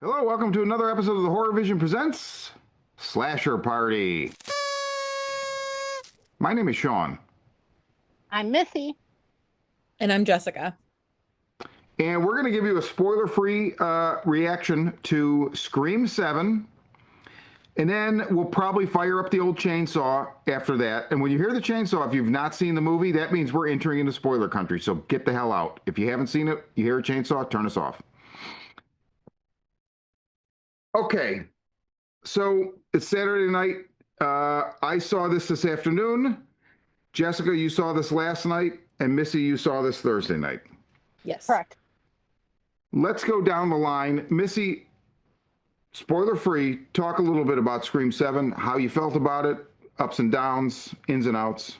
Hello, welcome to another episode of the Horror Vision Presents Slasher Party. My name is Sean, I'm Missy. And I'm Jessica. and we're going to give you a spoiler-free reaction to Scream 7, and then we'll probably fire up the old chainsaw after that. And when you hear the chainsaw, if you've not seen the movie, that means we're entering into spoiler country, so get the hell out. If you haven't seen it, you hear a chainsaw, turn us off. Okay, so it's Saturday night. I saw this afternoon. Jessica, you saw this last night, and Missy, you saw this Thursday night. Yes. Correct. Let's go down the line. Missy, spoiler free, talk a little bit about Scream 7, how you felt about it, ups and downs, ins and outs.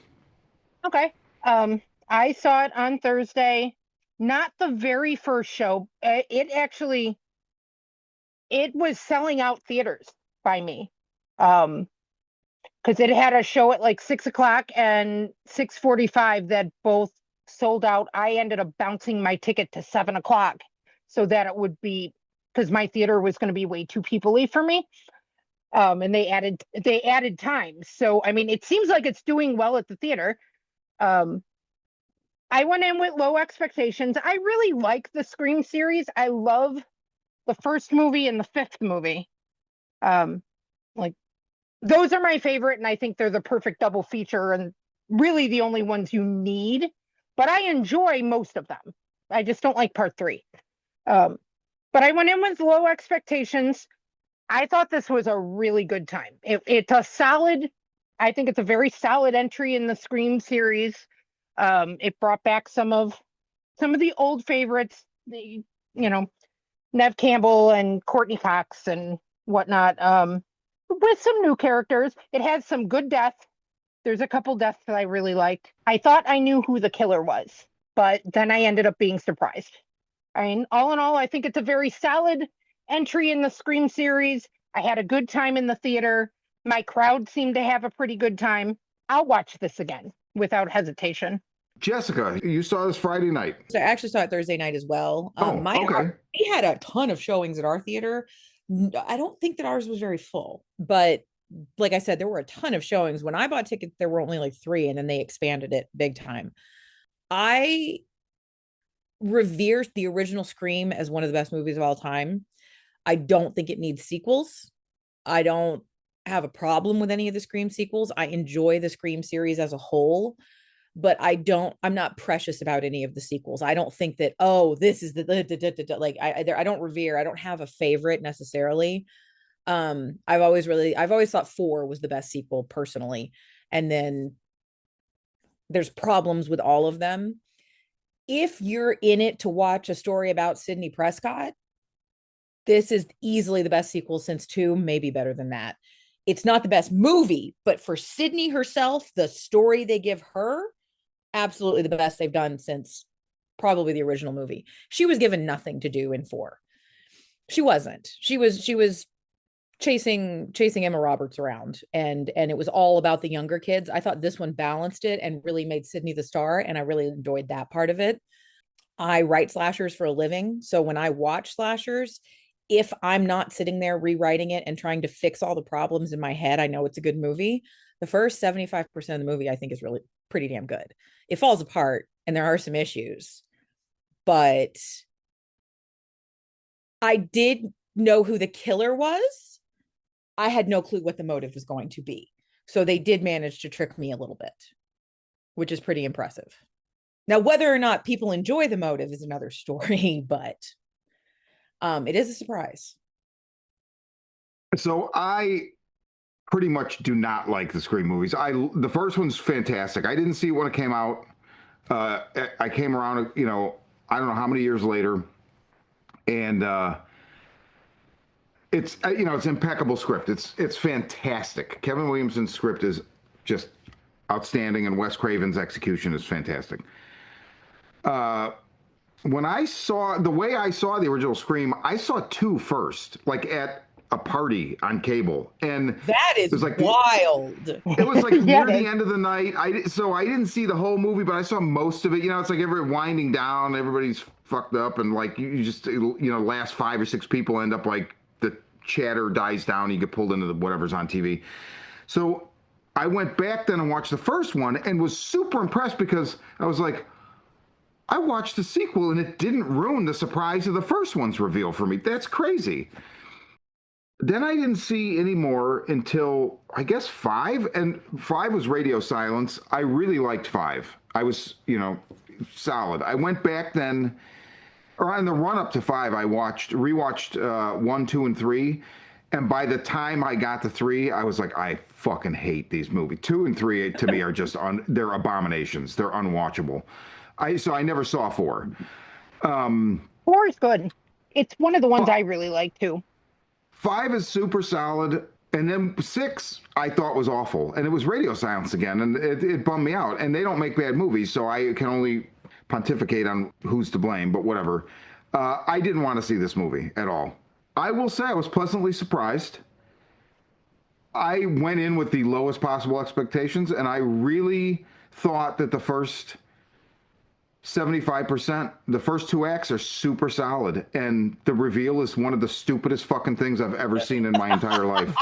Okay. I saw it on Thursday, not the very first show. It was selling out theaters by me. Because it had a show at like 6 o'clock and 6:45 that both sold out. I ended up bouncing my ticket to 7 o'clock so that it would be, because my theater was going to be way too people-y for me. And they added time. So I mean, it seems like it's doing well at the theater. I went in with low expectations. I really like the Scream series. I love the first movie and the fifth movie. Like, those are my favorite, and I think they're the perfect double feature and really the only ones you need. But I enjoy most of them. I just don't like part three. But I went in with low expectations. I thought this was a really good time. It's a solid, I think it's a very solid entry in the Scream series. It brought back some of the old favorites, Nev Campbell and Courtney Cox and whatnot. With some new characters. It has some good death. There's a couple deaths that I really liked. I thought I knew who the killer was, but then I ended up being surprised. I mean, all in all, I think it's a very solid entry in the Scream series. I had a good time in the theater. My crowd seemed to have a pretty good time. I'll watch this again without hesitation. Jessica, you saw this Friday night. So I actually saw it Thursday night as well. Okay. We had a ton of showings at our theater. I don't think that ours was very full, but like I said, there were a ton of showings. When I bought tickets, there were only like 3, and then they expanded it big time. I revere the original Scream as one of the best movies of all time. I don't think it needs sequels. I don't have a problem with any of the Scream sequels. I enjoy the Scream series as a whole, but I'm not precious about any of the sequels. I don't think that, oh, this is like, I don't revere, I don't have a favorite necessarily. I've always thought 4 was the best sequel personally. And then there's problems with all of them. If you're in it to watch a story about Sidney Prescott, this is easily the best sequel since 2, maybe better than that. It's not the best movie, but for Sidney herself, the story they give her, absolutely the best they've done since probably the original movie. She was given nothing to do in 4. She wasn't. She was chasing Emma Roberts around, and it was all about the younger kids. I thought this one balanced it and really made Sidney the star, and I really enjoyed that part of it. I write slashers for a living, so when I watch slashers, if I'm not sitting there rewriting it and trying to fix all the problems in my head, I know it's a good movie. The first 75% of the movie I think is really pretty damn good. It falls apart and there are some issues, but I did know who the killer was. I had no clue what the motive was going to be. So they did manage to trick me a little bit, which is pretty impressive. Now, whether or not people enjoy the motive is another story, but it is a surprise. So I pretty much do not like the Scream movies. The first one's fantastic. I didn't see it when it came out. I came around, I don't know how many years later, and it's it's impeccable script. It's fantastic. Kevin Williamson's script is just outstanding, and Wes Craven's execution is fantastic. When I saw the original Scream, I saw 2 first, like at a party on cable, and that is, it was like wild. It was like near the end of the night. So I didn't see the whole movie, but I saw most of it. It's like winding down, everybody's fucked up, and like you just, you know, last 5 or 6 people end up like the chatter dies down, you get pulled into the whatever's on TV. So I went back then and watched the first one and was super impressed because I was like, I watched the sequel and it didn't ruin the surprise of the first one's reveal for me. That's crazy. Then I didn't see any more until I guess 5, and 5 was Radio Silence. I really liked 5. I was, you know, solid. I went back then, or on the run up to 5, I rewatched 1, 2, and 3. And by the time I got to 3, I was like, I fucking hate these movies. 2 and 3 to me are just they're abominations. They're unwatchable. So I never saw 4. 4 is good. It's one of the ones I really like too. 5 is super solid, and then 6 I thought was awful, and it was Radio Silence again, and it bummed me out. And they don't make bad movies, so I can only pontificate on who's to blame, but whatever. I didn't want to see this movie at all. I will say I was pleasantly surprised. I went in with the lowest possible expectations, and I really thought that the first 75%, the first 2 acts are super solid, and the reveal is one of the stupidest fucking things I've ever seen in my entire life.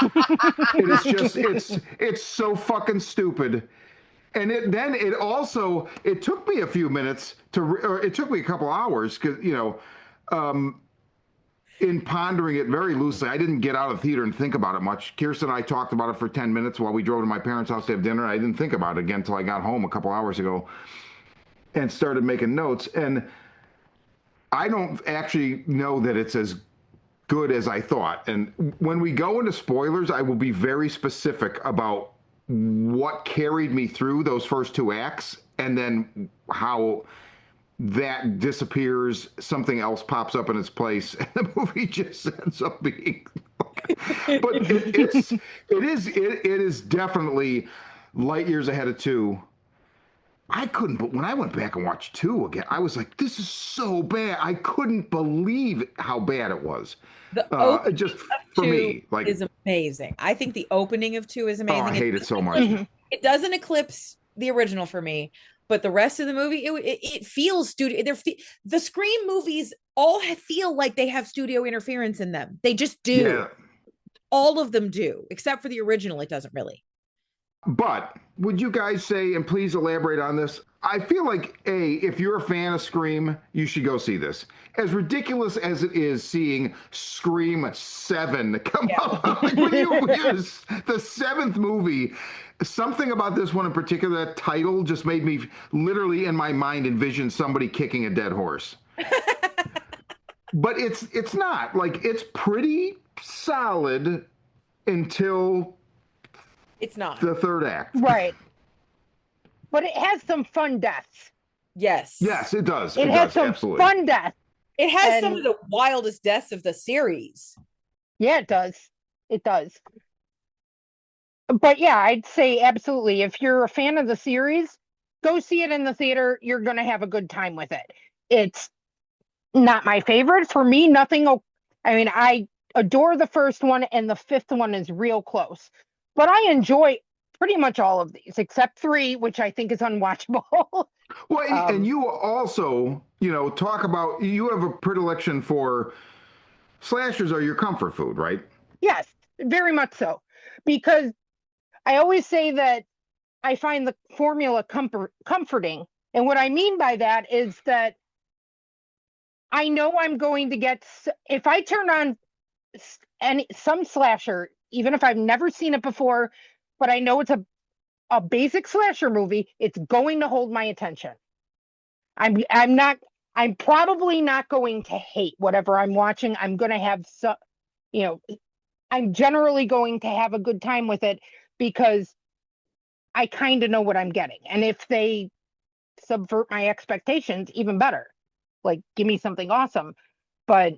It is just, it's so fucking stupid. And it took me a few minutes or it took me a couple hours, because, you know, in pondering it very loosely. I didn't get out of the theater and think about it much. Kirsten and I talked about it for 10 minutes while we drove to my parents' house to have dinner. I didn't think about it again until I got home a couple hours ago and started making notes. And I don't actually know that it's as good as I thought. And when we go into spoilers, I will be very specific about what carried me through those first 2 acts, and then how that disappears, something else pops up in its place, and the movie just ends up being but it is definitely light years ahead of 2. But when I went back and watched 2 again, I was like, this is so bad. I couldn't believe how bad it was. Just for me, like, is amazing. I think the opening of 2 is amazing. I hate it so much. It doesn't eclipse the original for me, but the rest of the movie, it feels studio. The Scream movies all feel like they have studio interference in them. They just do. Yeah. All of them do, except for the original. It doesn't really. But would you guys say, and please elaborate on this, I feel like, if you're a fan of Scream, you should go see this. As ridiculous as it is seeing Scream 7 come out, like when you the 7th movie, something about this one in particular, that title just made me literally in my mind envision somebody kicking a dead horse. But it's not. Like, it's pretty solid until it's not the 3rd act. Right. But it has some fun deaths. Yes. Yes, it does. It has some absolutely. fun deaths. It has some of the wildest deaths of the series. Yeah, it does. It does. But yeah, I'd say absolutely. If you're a fan of the series, go see it in the theater. You're going to have a good time with it. It's not my favorite. For me, I adore the first one, and the 5th one is real close. But I enjoy pretty much all of these, except 3, which I think is unwatchable. Well, and you also, you know, talk about, you have a predilection for slashers are your comfort food, right? Yes, very much so. Because I always say that I find the formula comforting. And what I mean by that is that I know I'm going to get, if I turn on some slasher, even if I've never seen it before, but I know it's a basic slasher movie, it's going to hold my attention. I'm probably not going to hate whatever I'm watching. I'm going to have I'm generally going to have a good time with it because I kind of know what I'm getting. And if they subvert my expectations, even better. Like, give me something awesome. But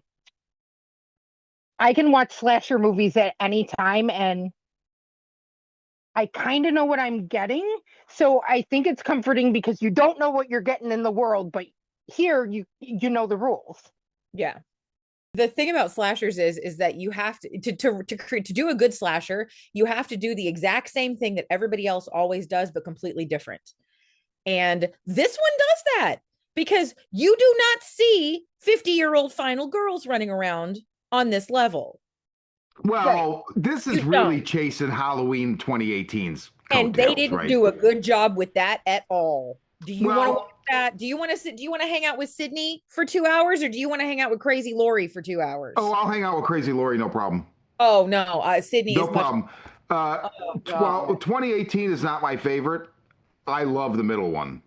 I can watch slasher movies at any time, and I kind of know what I'm getting. So I think it's comforting because you don't know what you're getting in the world, but here you know the rules. Yeah. The thing about slashers is that you have to do a good slasher, you have to do the exact same thing that everybody else always does, but completely different. And this one does that because you do not see 50-year-old final girls running around on this level. Well, this is You really don't. chasing Halloween 2018's And they coattails, didn't right? do a good job with that at all. Do you want to watch Well, that? Do you want to sit? Do you want to hang out with Sydney for 2 hours, or do you want to hang out with Crazy Lori for 2 hours? oh, I'll hang out with Crazy Lori, no problem. Oh no, Sydney No is much. problem. Oh Well, God, 2018 is not my favorite. I love the middle one,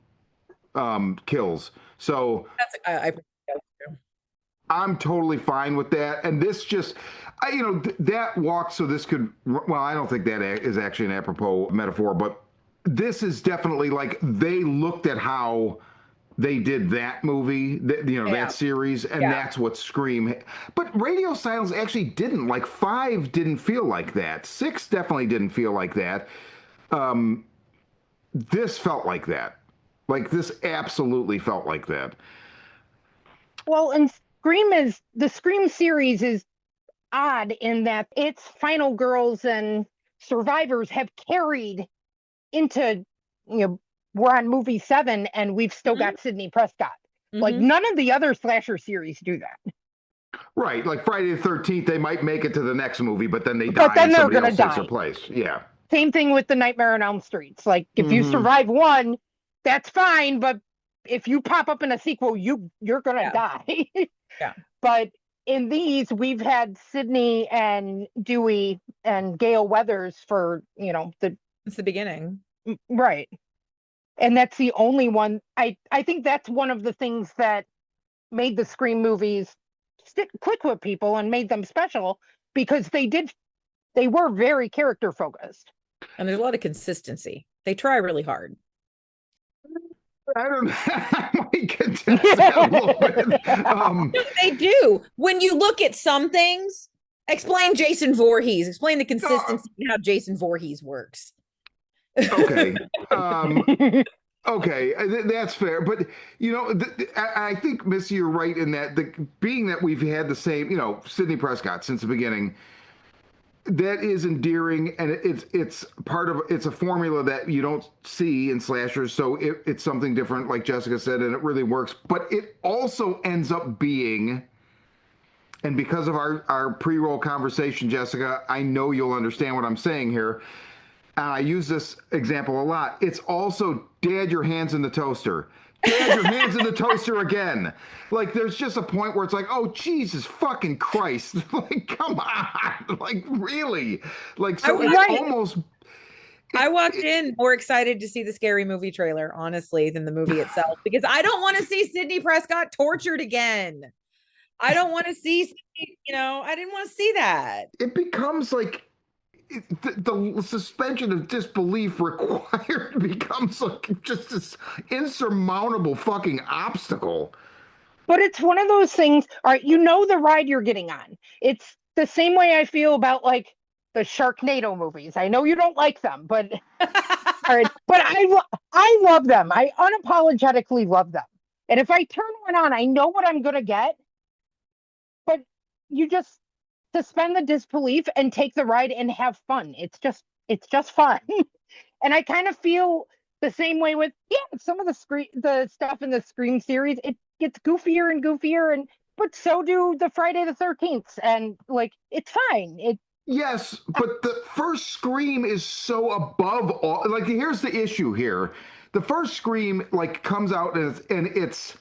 Kills. So that's I I'm totally fine with that. And this just, that walk. So this could, well, I don't think that is actually an apropos metaphor, but this is definitely like they looked at how they did that movie, Yeah. that series, and Yeah. that's what Scream. But Radio Silence actually didn't. Like 5 didn't feel like that. 6 definitely didn't feel like that. This felt like that. Like this absolutely felt like that. Well, and the Scream series is odd in that its final girls and survivors have carried into, we're on movie 7 and we've still got Sidney Prescott. Like Mhm. none of the other slasher series do that. Right, like Friday the 13th, they might make it to the next movie, but then they But die then and they're somebody gonna else takes die. their place. Yeah. Same thing with the Nightmare on Elm Streets. Like if you Mhm. survive one, that's fine, but if you pop up in a sequel, you're gonna die. Yeah. But in these, we've had Sydney and Dewey and Gail Weathers for, It's the beginning. right. And that's the only one. I think that's one of the things that made the Scream movies click with people and made them special, because they were very character focused. And there's a lot of consistency. They try really hard. I don't know. I might contest that a little bit. No, they do. When you look at some things, explain Jason Voorhees. Explain the consistency and how Jason Voorhees works. Okay. Okay, that's fair. But, I think, Missy, you're right in that being that we've had the same, Sidney Prescott since the beginning, that is endearing, and it's part of it's a formula that you don't see in slashers, so it's something different, like Jessica said, and it really works. But it also ends up being, and because of our pre-roll conversation, Jessica, I know you'll understand what I'm saying here. And I use this example a lot. It's also, Dad, your hands in the toaster. Dad, your hands in the toaster again. Like, there's just a point where it's like, oh, Jesus fucking Christ. Like, come on. Like, really? Like, so it's Right. almost. I walked in more excited to see the Scary Movie trailer, honestly, than the movie itself, because I don't want to see Sidney Prescott tortured again. I don't want to see, I didn't want to see that. It becomes like. The suspension of disbelief required becomes like just this insurmountable fucking obstacle. But it's one of those things, all right, the ride you're getting on. It's the same way I feel about like the Sharknado movies. I know you don't like them, but all right, but I love them. I unapologetically love them. And if I turn one on, I know what I'm gonna get. But you just suspend the disbelief and take the ride and have fun. It's just fun. And I kind of feel the same way with some of the stuff in the Scream series. It gets goofier and goofier, but so do the Friday the 13th, and like it's fine. Yes, but the first Scream is so above all. Like, here's the issue here: the first Scream like comes out and it's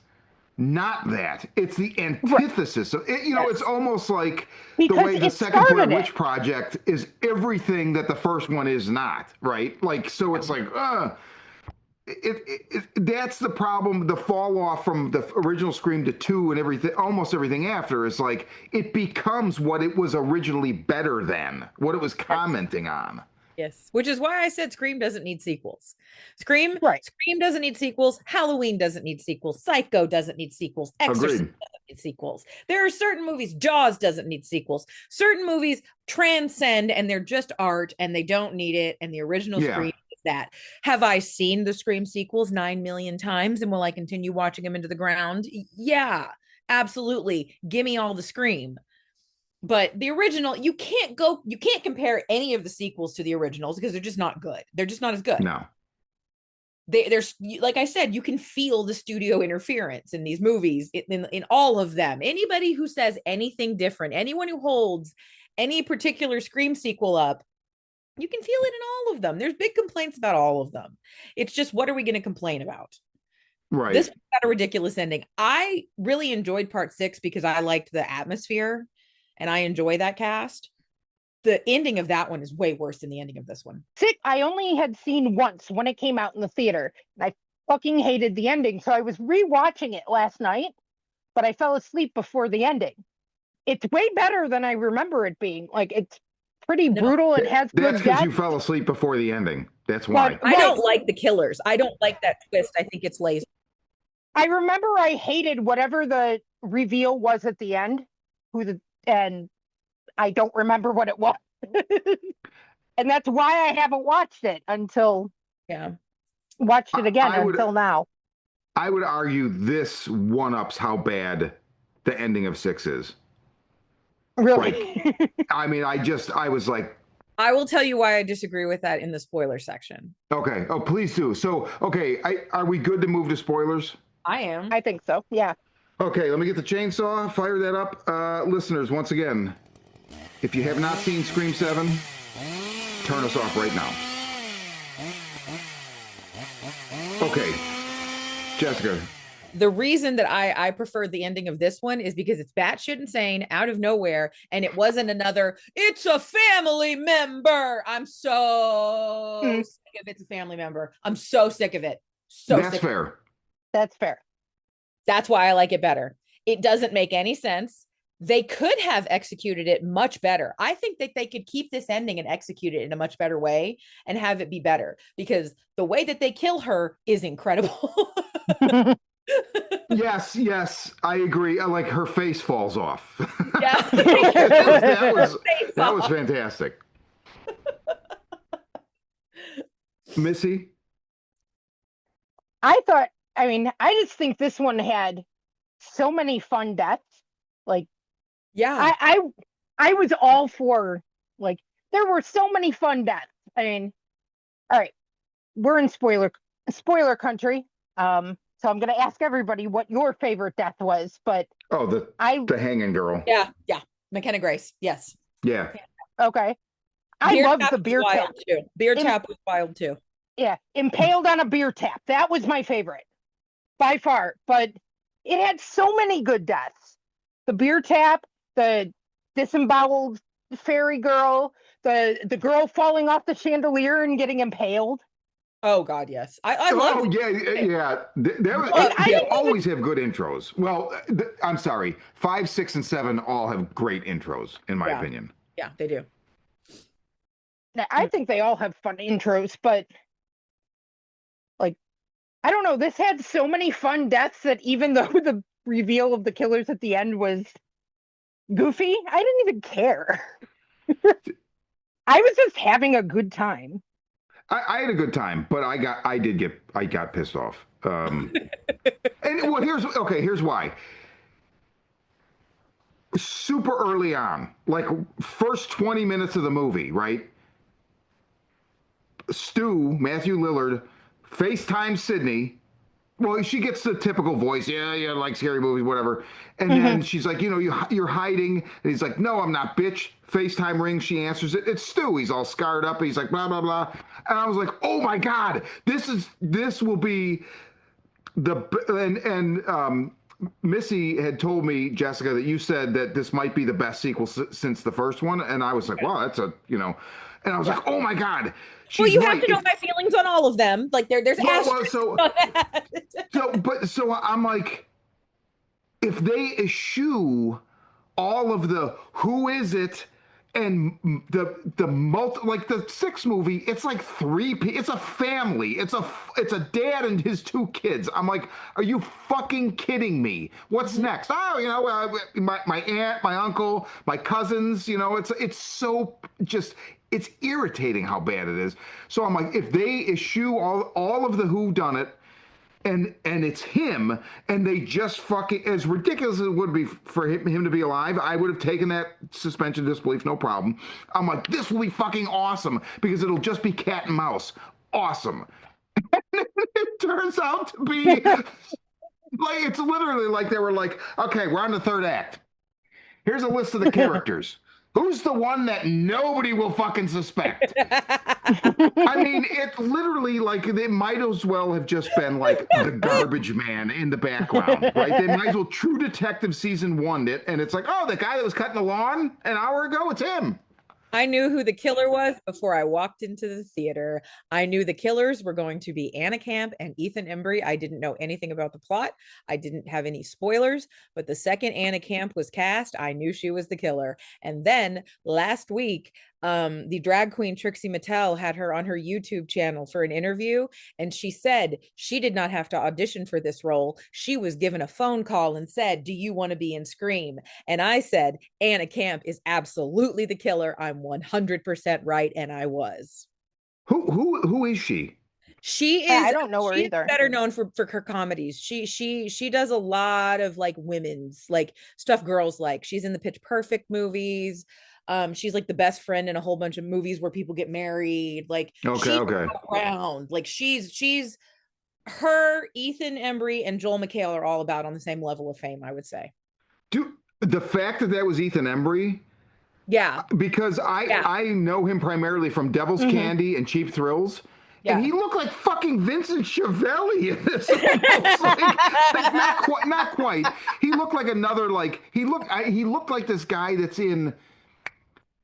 not that. It's the antithesis. Right. It's almost like because the way the second Blair it. Witch Project is everything that the first one is not. Right? Like, so it's like, that's the problem. The fall off from the original Scream to 2 and everything, almost everything after, is like it becomes what it was originally better than, what it was commenting on. Yes, which is why I said Scream doesn't need sequels. Scream doesn't need sequels. Halloween doesn't need sequels. Psycho doesn't need sequels. Exorcist doesn't need sequels. There are certain movies, Jaws doesn't need sequels. Certain movies transcend and they're just art and they don't need it. And the original Scream is that. Have I seen the Scream sequels 9 million times, and will I continue watching them into the ground? Yeah, absolutely. Give me all the Scream. But the original, you can't compare any of the sequels to the originals because they're just not good. They're just not as good. No. there's, like I said, you can feel the studio interference in these movies, in all of them. Anybody who says anything different, anyone who holds any particular Scream sequel up, you can feel it in all of them. There's big complaints about all of them. It's just, what are we going to complain about? Right. This got a ridiculous ending. I really enjoyed part 6 because I liked the atmosphere and I enjoy that cast. The ending of that one is way worse than the ending of this one. Sick. I only had seen once when it came out in the theater, and I fucking hated the ending. So I was rewatching it last night, but I fell asleep before the ending. It's way better than I remember it being. Like, it's pretty brutal. It has good That's because death. you fell asleep before the ending. That's why. But- I don't like the killers. I don't like that twist. I think it's lazy. I remember I hated whatever the reveal was at the end, and I don't remember what it was. And that's why I haven't watched it until Yeah. watched it again I would- until now. I would argue this one-ups how bad the ending of 6 is. Really? I mean, I was like, I will tell you why I disagree with that in the spoiler section. okay. Oh, please do. So, okay, are we good to move to spoilers? I am. I think so. Yeah. Okay, let me get the chainsaw, fire that up. Listeners, once again, if you have not seen Scream 7, turn us off right now. Okay, Jessica. The reason that I preferred the ending of this one is because it's batshit insane, out of nowhere, and it wasn't another, it's a family member. I'm so sick of it's a family member. I'm so sick of it. That's fair. That's fair. That's why I like it better. It doesn't make any sense. They could have executed it much better. I think that they could keep this ending and execute it in a much better way and have it be better, because the way that they kill her is incredible. Yes, I agree. Like, her face falls off. Yeah. that was fantastic. Missy? I just think this one had so many fun deaths. Like, Yeah. I was all for, like, there were so many fun deaths. I mean, all right, we're in spoiler country. So I'm gonna ask everybody what your favorite death was, but Oh, the hanging girl. Yeah. McKenna Grace. Yes. Yeah. okay. I Beer love tap the was beer wild tap. too. Beer tap was wild too. Yeah, impaled on a beer tap. That was my favorite by far. But it had so many good deaths. The beer tap, the disemboweled fairy girl, the girl falling off the chandelier and getting impaled. Oh God, yes. I love. Oh yeah. They always have good intros. Well, I'm sorry. 5, 6, and 7 all have great intros, in my opinion. Yeah, they do. Now, I think they all have fun intros, but like, I don't know. This had so many fun deaths that even though the reveal of the killers at the end was goofy, I didn't even care. I was just having a good time. I had a good time, but I got pissed off. And well, here's why. Super early on, like first 20 minutes of the movie, right? Matthew Lillard, FaceTime Sydney. Well, she gets the typical voice, yeah, like scary movies, whatever. And then she's like, you're hiding. And he's like, no, I'm not, bitch. FaceTime rings. She answers it. It's Stu. He's all scarred up. He's like, blah, blah, blah. And I was like, oh my God, this will be Missy had told me, Jessica, that you said that this might be the best sequel since the first one. And I was like, wow, that's and I was like, oh my God. Well, you have to know my feelings on all of them. Like there's asterisks on that. So I'm like, if they eschew all of the who is it and the like the 6th movie, it's like it's a family. It's a dad and his 2 kids. I'm like, are you fucking kidding me? What's next? Oh, my aunt, my uncle, my cousins. It's so just. It's irritating how bad it is. So I'm like, if they eschew all of the who done it, and it's him, and they just fucking, as ridiculous as it would be for him to be alive, I would have taken that suspension of disbelief, no problem. I'm like, this will be fucking awesome because it'll just be cat and mouse. Awesome. It turns out to be like it's literally like they were like, okay, we're on the third act. Here's a list of the characters. Who's the one that nobody will fucking suspect? I mean, it's literally like it might as well have just been like the garbage man in the background, right? They might as well True Detective season one it, and it's like, oh, the guy that was cutting the lawn an hour ago, it's him. I knew who the killer was before I walked into the theater. I knew the killers were going to be Anna Camp and Ethan Embry. I didn't know anything about the plot. I didn't have any spoilers, but the second Anna Camp was cast, I knew she was the killer. And then last week, the drag queen Trixie Mattel had her on her YouTube channel for an interview, and she said she did not have to audition for this role. She was given a phone call and said, "Do you want to be in Scream?" And I said, Anna Camp is absolutely the killer. I'm 100% right, and I was. Who is she? She is. I don't know her she's either. better known for her comedies. She does a lot of like women's like stuff girls like. She's in the Pitch Perfect movies. She's like the best friend in a whole bunch of movies where people get married. Like Okay, she's okay. around. Like she's her, Ethan Embry, and Joel McHale are all about on the same level of fame, I would say. Dude, the fact that that was Ethan Embry, Yeah. because I know him primarily from Devil's Candy and Cheap Thrills. Yeah. And he looked like fucking Vincent Schiavelli in this. Almost. Like not quite. He looked like another like he looked like this guy that's in.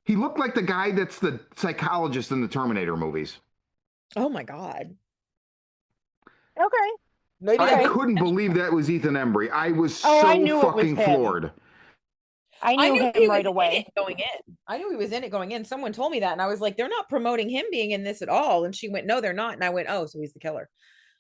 He looked like the guy that's the psychologist in the Terminator movies. Oh my God. Okay. Maybe I that couldn't believe that was Ethan Embry. I was I so knew it was fucking him. floored. I I knew knew him he was right in away. it going in. I knew he was in it going in. Someone told me that, and I was like, "They're not promoting him being in this at all." And she went, "No, they're not." And I went, "Oh, so he's the killer."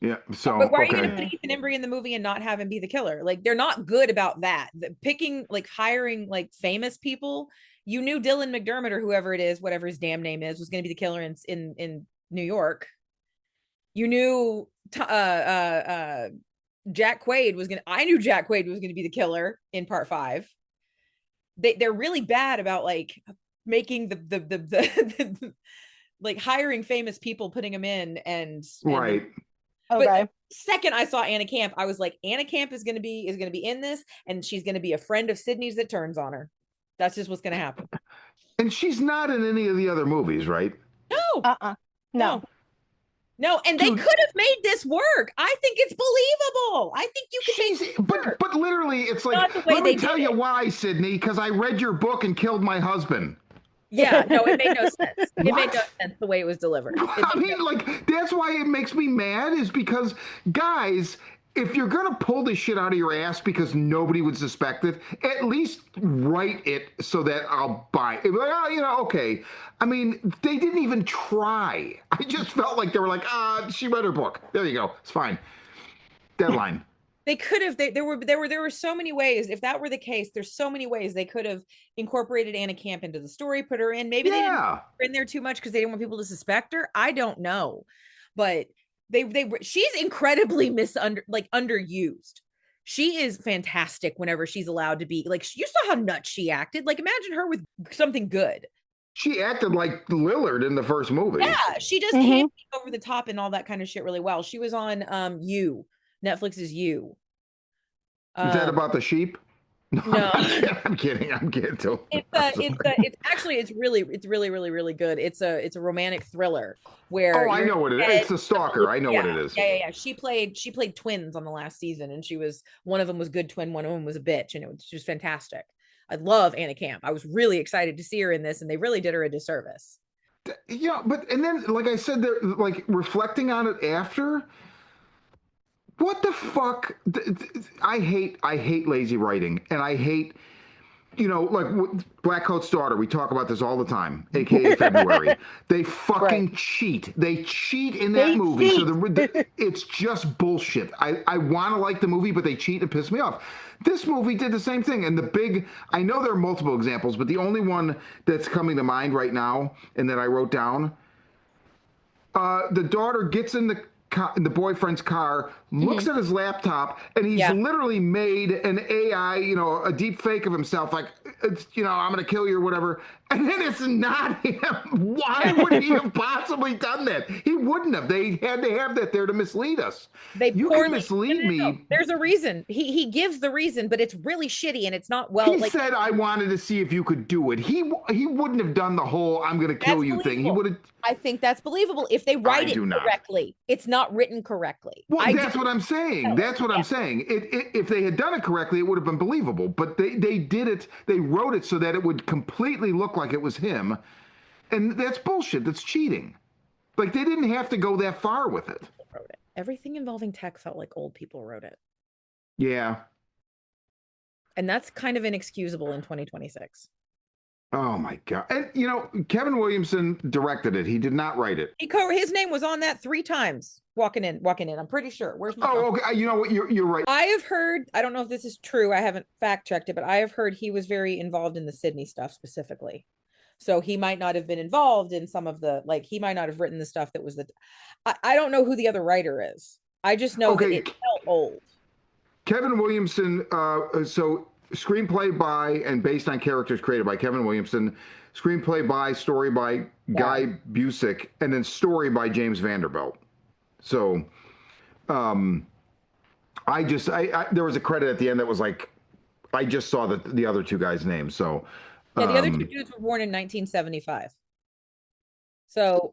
Yeah. So But why are you okay. going to put Ethan Embry in the movie and not have him be the killer? Like they're not good about that. Picking like hiring like famous people. You knew Dylan McDermott or whoever it is, whatever his damn name is, was going to be the killer in New York. You knew Jack Quaid was going to. I knew Jack Quaid was going to be the killer in Part 5. They're really bad about like making the like hiring famous people, putting them in and Right. but Okay. second I saw Anna Camp, I was like, Anna Camp is gonna be in this, and she's gonna be a friend of Sydney's that turns on her. That's just what's gonna happen. And she's not in any of the other movies, right? No, No. no, and they Dude. could have made this work. I think it's believable. I think you could She's make it work. but literally it's Not the like way let me they tell did you it. why, Sydney, because I read your book and killed my husband. Yeah, no, it made no sense. It made What? no sense the way it was delivered. I mean, like, that's why it makes me mad, is because, guys, if you're going to pull this shit out of your ass because nobody would suspect it, at least write it so that I'll buy it. Like, oh, you know, okay. I mean, they didn't even try. I just felt like they were like, she read her book. There you go. It's fine. Deadline. They could have. There were so many ways. If that were the case, there's so many ways they could have incorporated Anna Camp into the story, put her in. Maybe they didn't put her in there too much because they didn't want people to suspect her. I don't know, but she's incredibly underused. She is fantastic whenever she's allowed to be. Like you saw how nuts she acted. Like imagine her with something good. She acted like Lillard in the first movie. Yeah, she does candy over the top and all that kind of shit really well. She was on You. Netflix's You. Is that about the sheep? No. I'm kidding. It's really good. It's a romantic thriller where I know what it is. It's the stalker. I know what it is. Yeah. She played twins on the last season, and one of them was good twin, one of them was a bitch, and it was just fantastic. I love Anna Camp. I was really excited to see her in this, and they really did her a disservice. Yeah, and then like I said, like reflecting on it after. What the fuck? I hate lazy writing, and I hate, like Black Coat's Daughter. We talk about this all the time, aka February. They fucking cheat. They cheat in that movie. So it's just bullshit. I want to like the movie, but they cheat and piss me off. This movie did the same thing. And I know there are multiple examples, but the only one that's coming to mind right now and that I wrote down, the daughter gets in the boyfriend's car, looks at his laptop, and he's literally made an AI, a deep fake of himself. Like, it's, I'm going to kill you or whatever. And then it's not him. Why would he have possibly done that? He wouldn't have. They had to have that there to mislead us. They You poorly can mislead no. me. There's a reason. He gives the reason, but it's really shitty and it's not He like said, I wanted to see if you could do it. He wouldn't have done the whole I'm going to kill that's you thing. He believable. would have. I think that's believable if they write it do not. correctly. It's not written correctly. Well, that's what I'm saying. That's what Yeah. I'm saying. If they had done it correctly, it would have been believable. But they did it. They wrote it so that it would completely look like it was him. And that's bullshit. That's cheating. Like, they didn't have to go that far with it. Wrote it. Everything involving tech felt like old people wrote it. Yeah. And that's kind of inexcusable in 2026. Oh my God. And Kevin Williamson directed it. He did not write it. His name was on that 3 times walking in. I'm pretty sure. Where's my phone? Oh, okay. You know what? You're right. I have heard, I don't know if this is true. I haven't fact checked it, but I have heard he was very involved in the Sydney stuff specifically. So he might not have been involved in some of the, he might not have written the stuff that was I don't know who the other writer is. I just know that it felt old. Kevin Williamson, so screenplay by and based on characters created by Kevin Williamson, screenplay by, story by Guy Busick, and then story by James Vanderbilt. So there was a credit at the end that was like, I just saw the other 2 guys' names. So yeah, the other 2 dudes were born in 1975. So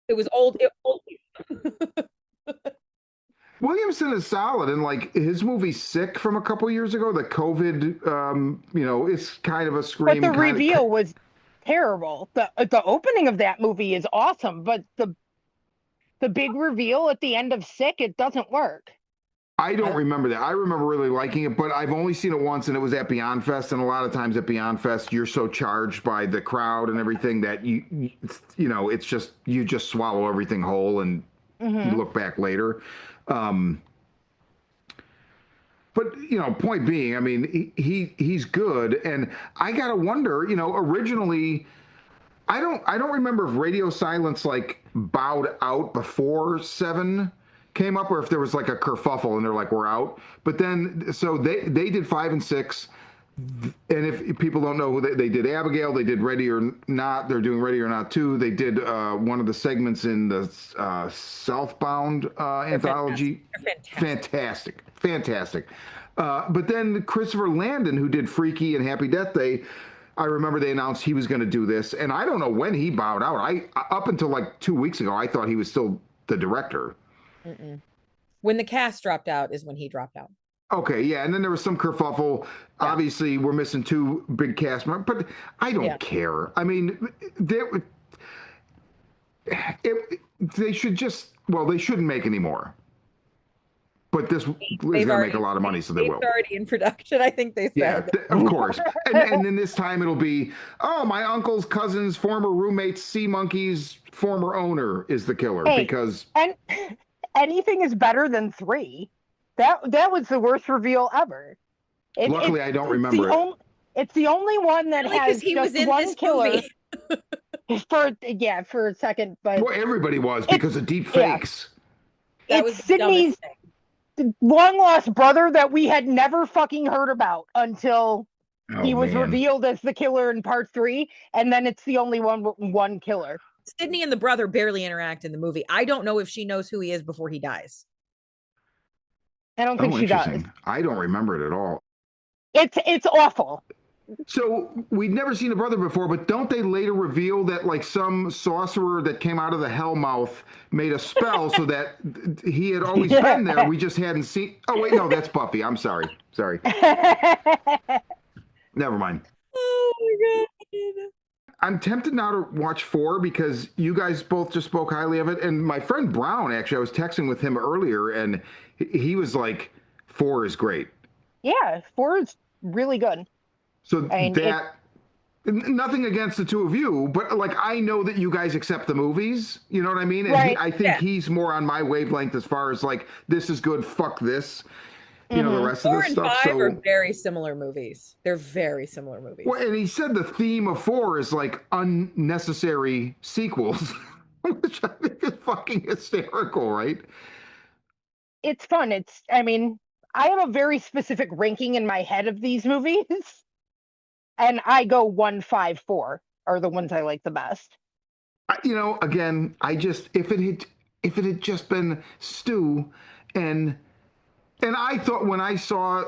it was old. Williamson is solid, and his movie Sick from a couple years ago, the COVID, it's kind of a scream. But the reveal was terrible. The opening of that movie is awesome, but the big reveal at the end of Sick, it doesn't work. I don't remember that. I remember really liking it, but I've only seen it once, and it was at Beyond Fest. And a lot of times at Beyond Fest, you're so charged by the crowd and everything that it's just you just swallow everything whole and you look back later. But point being, I mean, he's good, and I gotta wonder, originally, I don't remember if Radio Silence bowed out before 7 came up, or if there was a kerfuffle and they're like, we're out. But then, so they did 5 and 6. And if people don't know, they did Abigail, they did Ready or Not, they're doing Ready or Not 2. They did one of the segments in the Southbound anthology. Fantastic. But then Christopher Landon, who did Freaky and Happy Death Day, I remember they announced he was going to do this. And I don't know when he bowed out. Up until 2 weeks ago, I thought he was still the director. When the cast dropped out is when he dropped out. Okay, yeah, and then there was some kerfuffle. Yeah. Obviously, we're missing 2 big cast members, but I don't care. I mean, they should just, they shouldn't make any more. But this is going to make a lot of money, so they will. It's already in production, I think they said. Yeah, of course. And then this time it'll be, my uncle's cousin's former roommate's Sea Monkey's former owner is the killer, because... And anything is better than 3. That was the worst reveal ever. Luckily, I don't remember it. It's the only one that has just one killer. For a second, but everybody was because of deep fakes. That was Sydney's long lost brother that we had never fucking heard about until he was revealed as the killer in part 3, and then it's the only one killer. Sydney and the brother barely interact in the movie. I don't know if she knows who he is before he dies. I don't think she does. I don't remember it at all. It's awful. So we'd never seen a brother before, but don't they later reveal that some sorcerer that came out of the Hellmouth made a spell so that he had always been there? We just hadn't seen. Oh wait, no, that's Buffy. I'm sorry. Never mind. Oh my God. I'm tempted now to watch 4 because you guys both just spoke highly of it. And my friend Brown, actually, I was texting with him earlier, and he was like, 4 is great. Yeah, 4 is really good. So nothing against the 2 of you, but I know that you guys accept the movies. You know what I mean? And right. I think he's more on my wavelength as far as this is good, fuck this. The rest of the stuff. 4 and 5 are very similar movies. They're very similar movies. Well, and he said the theme of 4 is unnecessary sequels, which I think is fucking hysterical, right? It's fun. I have a very specific ranking in my head of these movies. and I go 1, 5, 4 are the ones I like the best. Again, I just if it had just been Stu, and I thought when I saw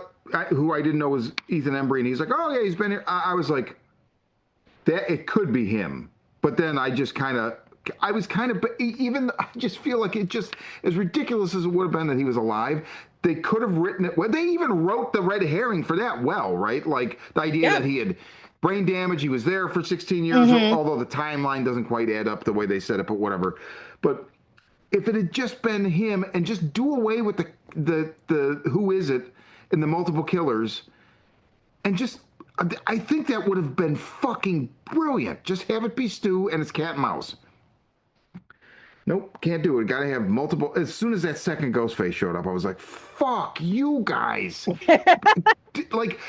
who I didn't know was Ethan Embry, and he's like, oh yeah, he's been here. I was like, that it could be him, but then I just kind of. I was kind of, even, I just feel like it just, as ridiculous as it would have been that he was alive, they could have written it. Well, they even wrote the red herring for that well, right? Like the idea that he had brain damage, he was there for 16 years, although the timeline doesn't quite add up the way they said it, but whatever. But if it had just been him and just do away with the who is it and the multiple killers and just, I think that would have been fucking brilliant. Just have it be Stu and it's cat and mouse. Nope, can't do it. Got to have multiple. As soon as that second Ghostface showed up, I was like, fuck you guys. Like,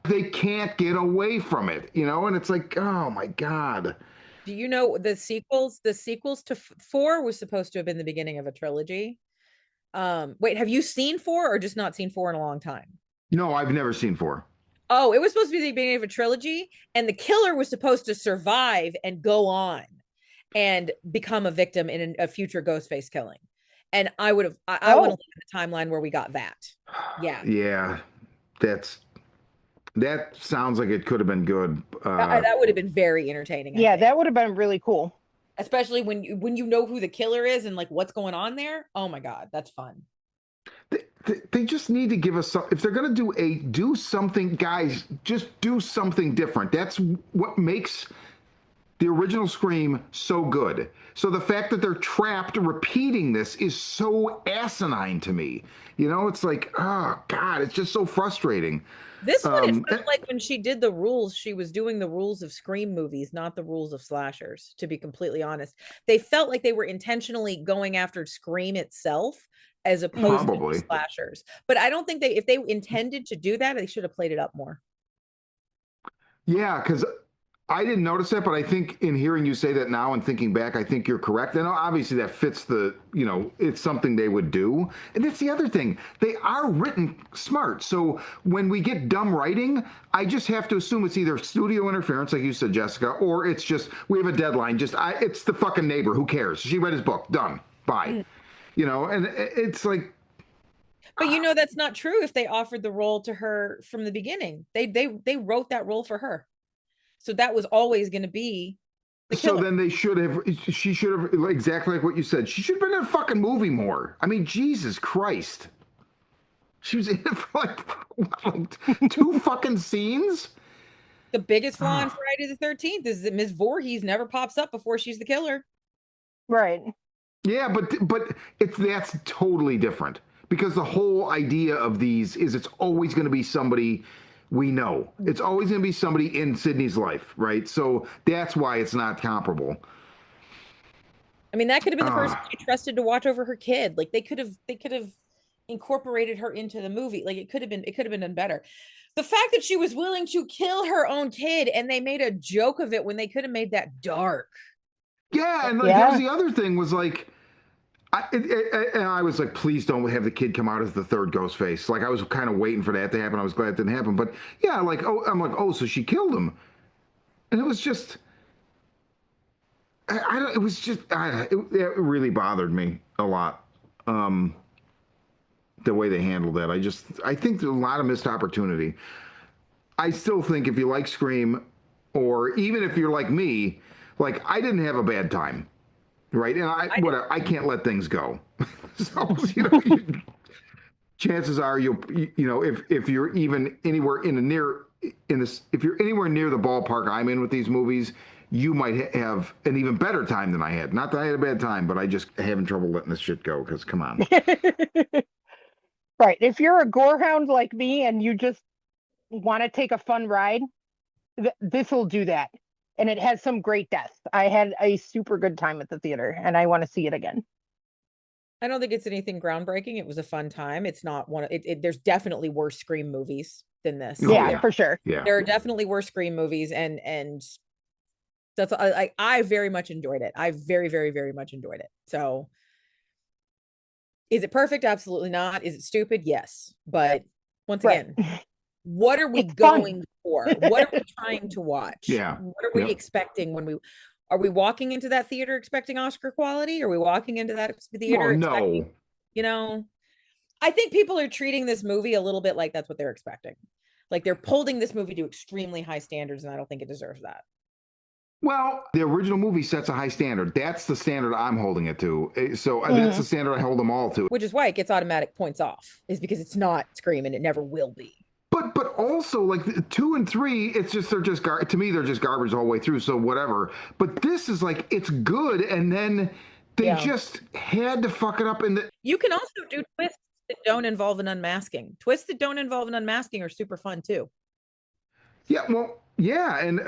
they can't get away from it, And it's like, oh my God. Do you know the sequels? The sequels to 4 was supposed to have been the beginning of a trilogy. Wait, have you seen 4 or just not seen 4 in a long time? No, I've never seen 4. Oh, it was supposed to be the beginning of a trilogy, and the killer was supposed to survive and go on and become a victim in a future Ghostface killing. And I would have lived in the timeline where we got that. Yeah. Yeah. That sounds like it could have been good. That would have been very entertaining. Yeah, that would have been really cool. Especially when you know who the killer is and like what's going on there. Oh my God, that's fun. They just need to give us some, if they're going to do something, guys, just do something different. That's what makes the original Scream so good. So the fact that they're trapped repeating this is so asinine to me. It's like, oh God, it's just so frustrating. This one, it felt like when she did the rules, she was doing the rules of Scream movies, not the rules of slashers, to be completely honest. They felt like they were intentionally going after Scream itself as opposed to slashers. But I don't think if they intended to do that, they should have played it up more. Yeah, because I didn't notice that, but I think in hearing you say that now and thinking back, I think you're correct. And obviously that fits it's something they would do. And that's the other thing. They are written smart. So when we get dumb writing, I just have to assume it's either studio interference, like you said, Jessica, or it's just, we have a deadline. It's the fucking neighbor. Who cares? She read his book. Done. Bye. And it's like, but that's not true. If they offered the role to her from the beginning, they wrote that role for her. So that was always going to be the killer. So then she should have, exactly like what you said. She should have been in a fucking movie more. I mean, Jesus Christ. She was in it for like 2 fucking scenes. The biggest flaw in Friday the 13th is that Ms. Voorhees never pops up before she's the killer. Right. Yeah, but that's totally different. Because the whole idea of these is it's always going to be somebody we know. It's always going to be somebody in Sydney's life, right? So that's why it's not comparable. I mean, that could have been the person she trusted to watch over her kid. Like they could have incorporated her into the movie. Like it could have been done better. The fact that she was willing to kill her own kid and they made a joke of it when they could have made that dark. Yeah, and that was the other thing was like, and I was like, please don't have the kid come out as the third Ghostface. Like I was kind of waiting for that to happen. I was glad it didn't happen. But yeah, so she killed him, and it was just, it was just, it really bothered me a lot. The way they handled that, I think there's a lot of missed opportunity. I still think if you like Scream, or even if you're like me, like I didn't have a bad time. Right, and I can't let things go. So chances are if you're even anywhere if you're anywhere near the ballpark I'm in with these movies, you might have an even better time than I had. Not that I had a bad time, but I just having trouble letting this shit go. Because come on. Right, if you're a gorehound like me and you just want to take a fun ride, this will do that. And it has some great deaths. I had a super good time at the theater, and I want to see it again. I don't think it's anything groundbreaking. It was a fun time. It's not one. There's definitely worse Scream movies than this. Yeah, for sure. Yeah, there are definitely worse Scream movies, and that's I very much enjoyed it. I very, very, very much enjoyed it. So, is it perfect? Absolutely not. Is it stupid? Yes. But once again, what are we going for? What are we trying to watch? Yeah. What are we Yep. expecting when we are we walking into that theater expecting Oscar quality? Are we walking into that theater Well, expecting, no. you know, I think people are treating this movie a little bit like that's what they're expecting. Like they're holding this movie to extremely high standards, and I don't think it deserves that. Well, the original movie sets a high standard. That's the standard I'm holding it to. So that's the standard I hold them all to. Which is why it gets automatic points off, is because it's not Scream and it never will be. But also like 2 and 3, it's just they're just to me they're just garbage all the way through. So whatever. But this is like it's good, and then they just had to fuck it up. You can also do twists that don't involve an unmasking. Twists that don't involve an unmasking are super fun too. Yeah, well, yeah, and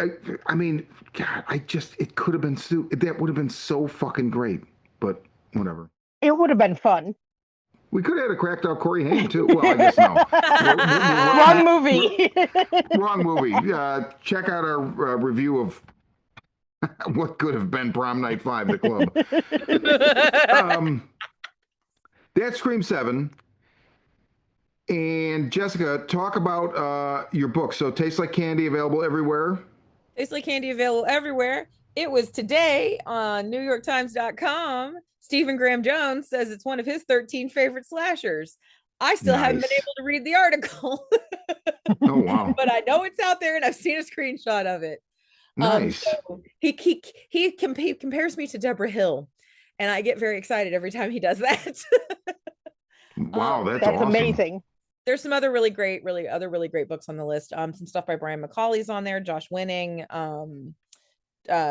I mean, God, it could have been that would have been so fucking great, but whatever. It would have been fun. We could have had a cracked out Corey Haim too. Well, I guess no. Wrong movie. Wrong movie. Check out our review of what could have been Prom Night 5, the club. That's Scream 7. And Jessica, talk about your book. So Tastes Like Candy, available everywhere. Tastes Like Candy, available everywhere. It was today on NewYorkTimes.com. Stephen Graham Jones says it's one of his 13 favorite slashers. I still haven't been able to read the article. Oh, wow. But I know it's out there, and I've seen a screenshot of it. Nice. So he compares me to Deborah Hill, and I get very excited every time he does that. Wow, that's awesome. Amazing. There's some other really great books on the list. Some stuff by Brian McCauley's on there, Josh Winning,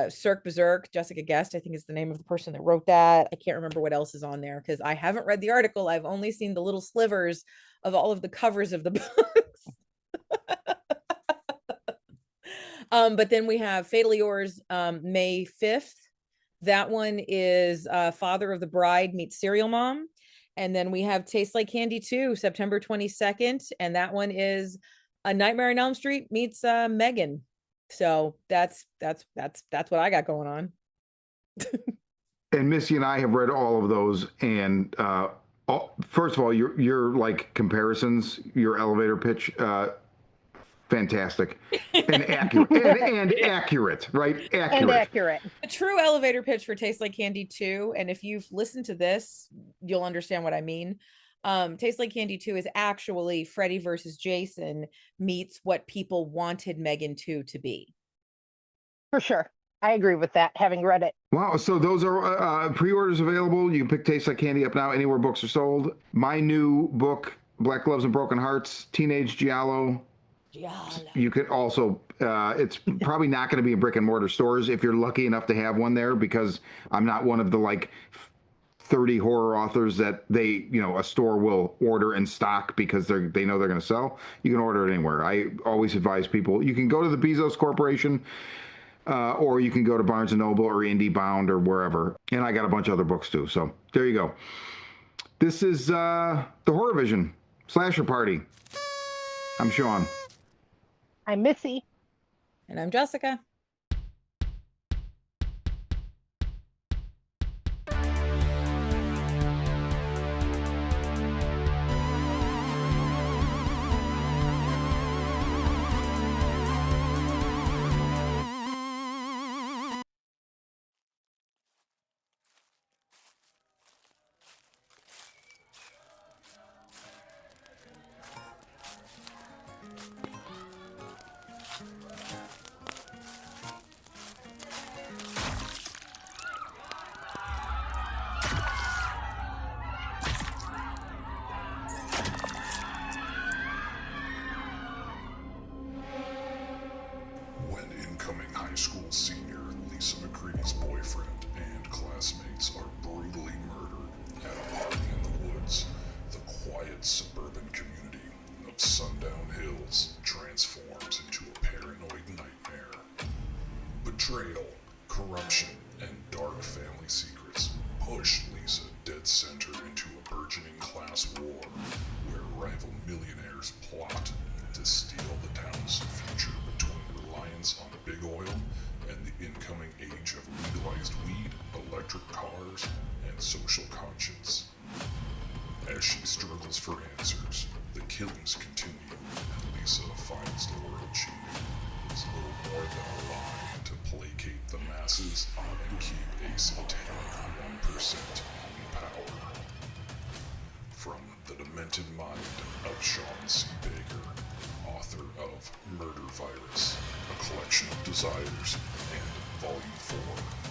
Cirque Berserk, Jessica Guest, I think is the name of the person that wrote that. I can't remember what else is on there because I haven't read the article. I've only seen the little slivers of all of the covers of the books. But then we have Fatally Yours, May 5th. That one is Father of the Bride meets Serial Mom. And then we have Tastes Like Candy 2, September 22nd. And that one is A Nightmare on Elm Street meets Megan. So that's what I got going on. And Missy and I have read all of those. And first of all, your like comparisons, your elevator pitch, fantastic and accurate and accurate, right? Accurate. And accurate. A true elevator pitch for Tastes Like Candy 2. And if you've listened to this, you'll understand what I mean. Tastes Like Candy 2 is actually Freddy versus Jason meets what people wanted Megan 2 to be. For sure. I agree with that, having read it. Wow. So those are pre-orders available. You can pick Tastes Like Candy up now anywhere books are sold. My new book, Black Gloves and Broken Hearts, Teenage Giallo. You could also, it's probably not going to be in brick and mortar stores if you're lucky enough to have one there, because I'm not one of the like 30 horror authors that a store will order in stock because they know they're going to sell. You can order it anywhere. I always advise people, you can go to the Bezos Corporation, or you can go to Barnes & Noble or IndieBound or wherever. And I got a bunch of other books too. So there you go. This is the Horror Vision Slasher Party. I'm Sean. I'm Missy. And I'm Jessica. When incoming high school senior Lisa McCready's boyfriend and classmates are brutally murdered at a party in the woods, the quiet suburban community of Sundown Hills transforms into a paranoid nightmare. Betrayal, corruption, and dark family secrets push Lisa dead center into a burgeoning class war where rival millionaires plot to steal the town's future between reliance on big oil and the incoming age of legalized weed, electric cars, and social conscience. As she struggles for answers, the killings continue, and Lisa finds the world she knew more than a lie to placate the masses and keep a satanic 1% in power. From the demented mind of Sean C. Baker, author of Murder Virus, A Collection of Desires, and Volume 4,